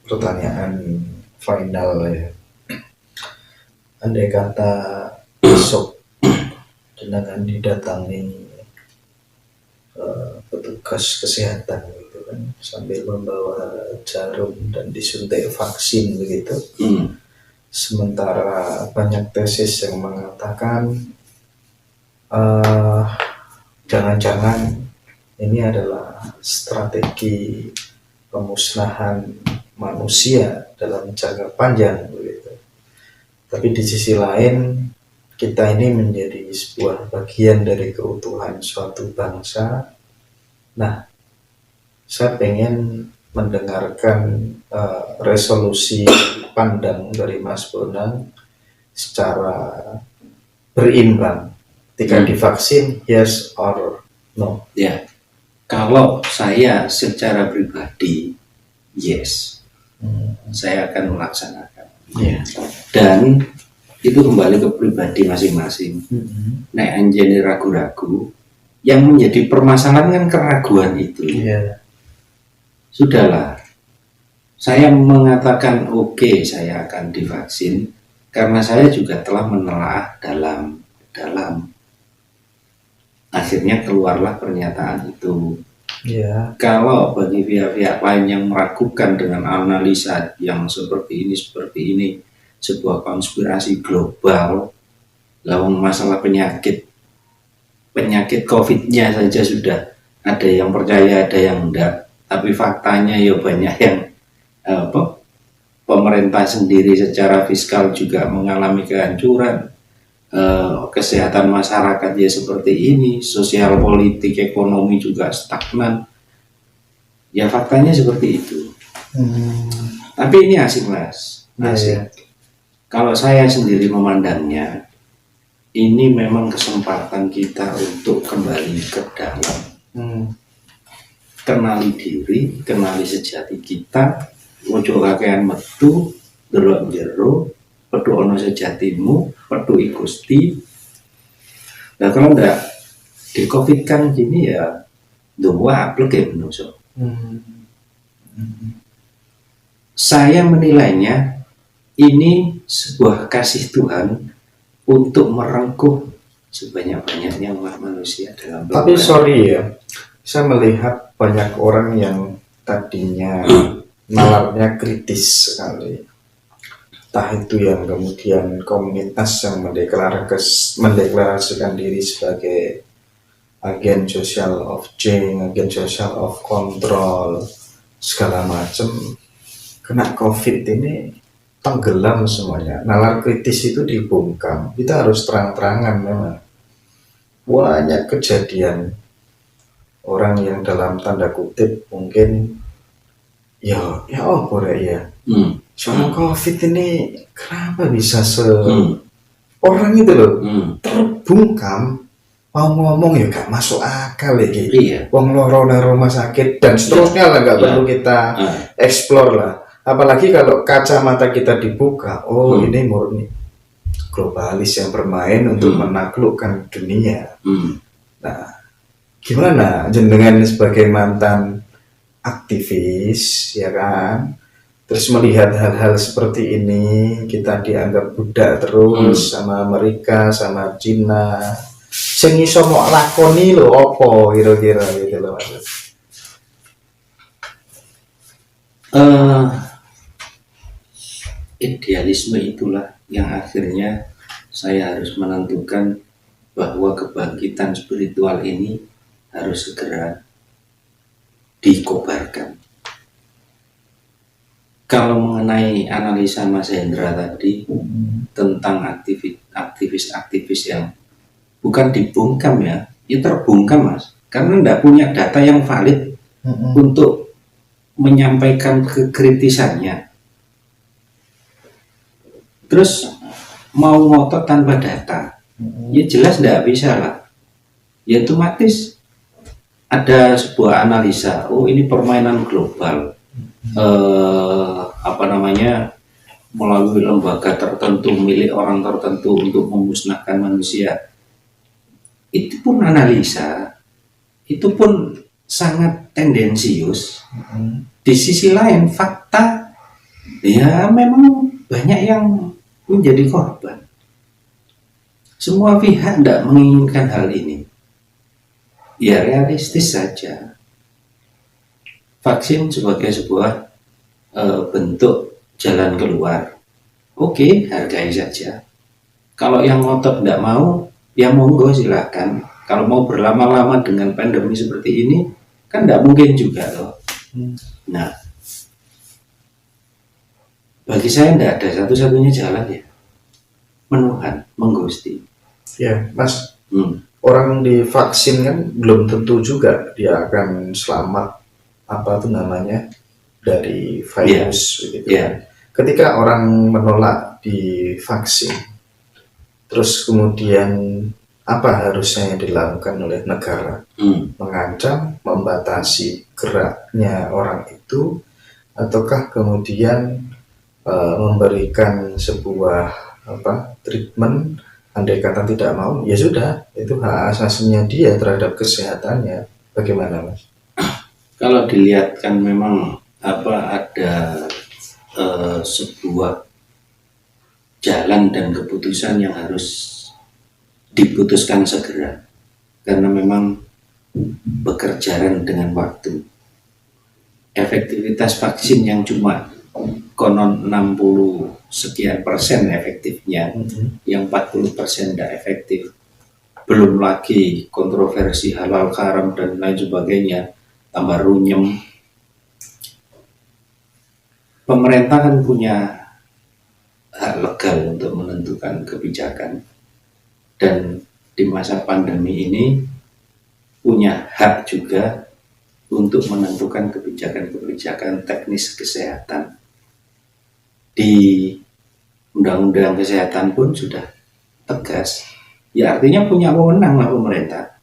pertanyaan final ya. Andai kata besok dan akan didatangi petugas kesehatan gitu kan, sambil membawa jarum dan disuntik vaksin begitu. Sementara banyak tesis yang mengatakan jangan-jangan ini adalah strategi pemusnahan manusia dalam jangka panjang begitu. Tapi di sisi lain kita ini menjadi sebuah bagian dari keutuhan suatu bangsa. Nah, saya pengen mendengarkan resolusi pandang dari Mas Bonang secara berimbang. Ketika divaksin, yes or no? Ya, kalau saya secara pribadi, yes, saya akan melaksanakan. Yeah. Dan itu kembali ke pribadi masing-masing. Nek anjene ragu-ragu, yang menjadi permasalahan kan keraguan itu. Yeah. Sudahlah, saya mengatakan oke, saya akan divaksin karena saya juga telah menelaah dalam akhirnya keluarlah pernyataan itu. Yeah. Kalau bagi pihak-pihak lain yang meragukan dengan analisa yang seperti ini, sebuah konspirasi global, lawan masalah penyakit COVID-nya saja sudah ada yang percaya, ada yang enggak. Tapi faktanya ya banyak yang pemerintah sendiri secara fiskal juga mengalami kehancuran. Kesehatan masyarakat ya seperti ini, sosial politik ekonomi juga stagnan, ya faktanya seperti itu. Tapi ini asik mas, asik. Kalau saya sendiri memandangnya, ini memang kesempatan kita untuk kembali ke dalam, kenali diri, kenali sejati kita, ojo kakean metu, delok jero, pedu ono sejatimu, pedu ikusti. Nah kalau enggak di COVID kan gini ya, dua aplek ya menusuk. Saya menilainya ini sebuah kasih Tuhan untuk merengkuh sebanyak-banyaknya umat manusia dalam. Tapi sorry ya, saya melihat banyak orang yang tadinya nalarnya kritis sekali. Entah itu yang kemudian komunitas yang mendeklarasikan diri sebagai agen social of change, agen social of control, segala macam, kena COVID ini tenggelam semuanya. Nalar kritis itu dibungkam. Kita harus terang-terangan memang. Banyak kejadian orang yang dalam tanda kutip mungkin ya soal COVID ini kenapa bisa orang itu loh terbungkam, mau ngomong ya gak masuk akal ya gitu. Wong loro rumah sakit dan seterusnya lah, gak perlu kita explore lah. Apalagi kalau kacamata kita dibuka, ini murni globalis yang bermain untuk menaklukkan dunia. Nah, gimana jenengan sebagai mantan aktivis ya kan, terus melihat hal-hal seperti ini, kita dianggap budak terus sama Amerika, sama Cina. Sing iso mau lakoni lho apa kira-kira gitu loh Mas. Idealisme itulah yang akhirnya saya harus menentukan bahwa kebangkitan spiritual ini harus segera dikobarkan. Kalau mengenai analisa Mas Hendra tadi tentang aktivis-aktivis yang bukan dibungkam ya terbungkam Mas, karena tidak punya data yang valid untuk menyampaikan kekritisannya. Terus mau ngotot tanpa data, ya jelas tidak bisa lah. Ya otomatis ada sebuah analisa, ini permainan global. Melalui lembaga tertentu milik orang tertentu untuk memusnahkan manusia. Itu pun analisa, itu pun sangat tendensius. Di sisi lain fakta Ya memang banyak yang menjadi korban. Semua pihak tidak menginginkan hal ini. Ya realistis saja. Vaksin sebagai sebuah bentuk jalan keluar. Oke, hargai saja. Kalau yang ngotot tidak mau, ya monggo silakan. Kalau mau berlama-lama dengan pandemi seperti ini, kan tidak mungkin juga loh. Nah, bagi saya tidak ada satu-satunya jalan ya, menuhan, menggusti. Ya, Mas. Orang divaksin kan belum tentu juga dia akan selamat apa tuh namanya dari virus gitu. Ketika orang menolak divaksin, terus kemudian apa harusnya yang dilakukan oleh negara? Mengancam, membatasi geraknya orang itu, ataukah kemudian memberikan sebuah treatment, andai kata tidak mau, ya sudah, itu hak asasinya dia terhadap kesehatannya. Bagaimana, Mas? Kalau dilihat kan memang ada sebuah jalan dan keputusan yang harus diputuskan segera, karena memang bekerjaan dengan waktu. Efektivitas vaksin yang cuma konon 60 sekian persen efektifnya, yang 40% tidak efektif. Belum lagi kontroversi halal haram dan lain sebagainya, tambah runyem. Pemerintah kan punya hak legal untuk menentukan kebijakan, dan di masa pandemi ini punya hak juga untuk menentukan kebijakan-kebijakan teknis kesehatan. Di Undang-Undang Kesehatan pun sudah tegas. Ya artinya punya wewenang lah pemerintah.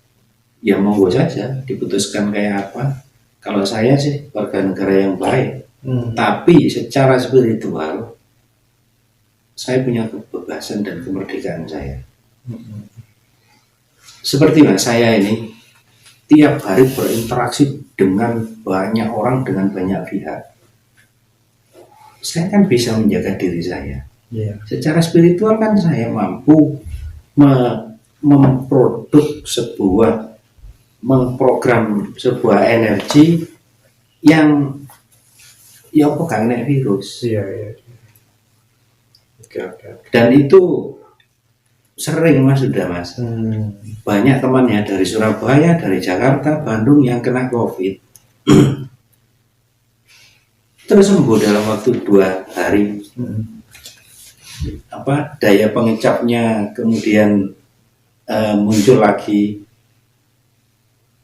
Ya monggo saja diputuskan kayak apa. Kalau saya sih warga negara yang baik. Tapi secara spiritual saya punya kebebasan dan kemerdekaan saya. Seperti saya ini tiap hari berinteraksi dengan banyak orang, dengan banyak pihak. Saya kan bisa menjaga diri saya. Secara spiritual kan saya mampu memprogram sebuah energi yang ya bukan virus. Dan itu sering sudah mas. Banyak temannya dari Surabaya, dari Jakarta, Bandung yang kena COVID. Terus sembuh dalam waktu 2 hari. Daya pengecapnya kemudian muncul lagi.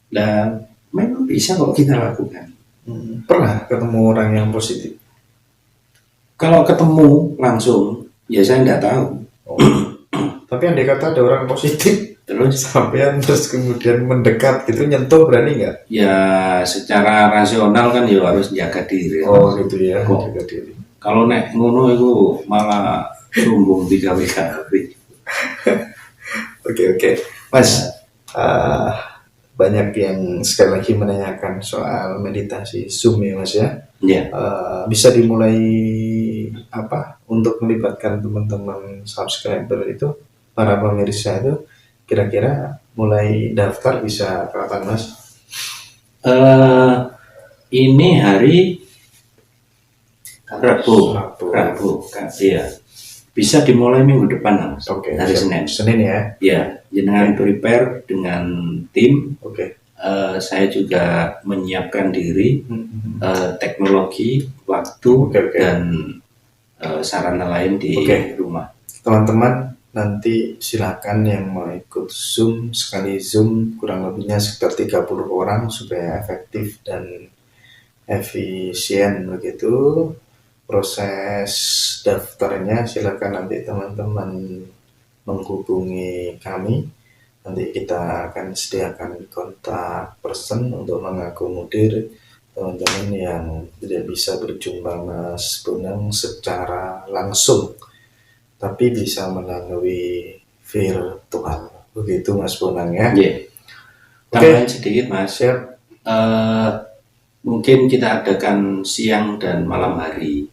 Dan memang bisa kok kita lakukan. Pernah ketemu orang yang positif? Kalau ketemu langsung, ya saya nggak tahu. Tapi andai kata ada orang positif, terus kemudian mendekat gitu, nyentuh, berani nggak? Ya secara rasional kan ya harus jaga diri. Gitu ya, jaga diri. Kalau nek ngono itu malah sombong di KWKB. Oke. Mas, banyak yang sekali lagi menanyakan soal meditasi Zoom ya mas ya. Bisa dimulai untuk melibatkan teman-teman subscriber itu, para pemirsa itu, kira-kira mulai daftar bisa kapan mas? Ini hari Rabu. Ya. Bisa dimulai minggu depan mas. Hari Senin ya. Ya, jenengan prepare dengan tim. Saya juga menyiapkan diri, teknologi, waktu, dan sarana lain di rumah. Teman-teman nanti silakan yang mau ikut Zoom, sekali Zoom kurang lebihnya sekitar 30 orang supaya efektif dan efisien begitu. Proses daftarnya silakan nanti teman-teman menghubungi kami. Nanti kita akan sediakan kontak person untuk mengakomodir teman-teman yang tidak bisa berjumpa Mas Bonang secara langsung, tapi bisa melalui virtual. Begitu Mas Bonang ya. Tambahan sedikit Mas. Mungkin kita adakan siang dan malam hari.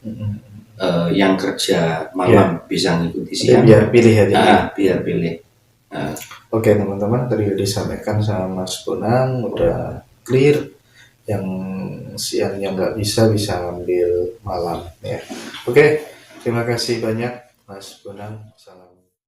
yang kerja malam bisa ngikuti siang. Biar pilih ya. Biar pilih. Oke teman-teman, tadi disampaikan sama Mas Bonang udah clear. Yang siangnya nggak bisa ambil malam ya. Oke, terima kasih banyak Mas Bonang. Salam.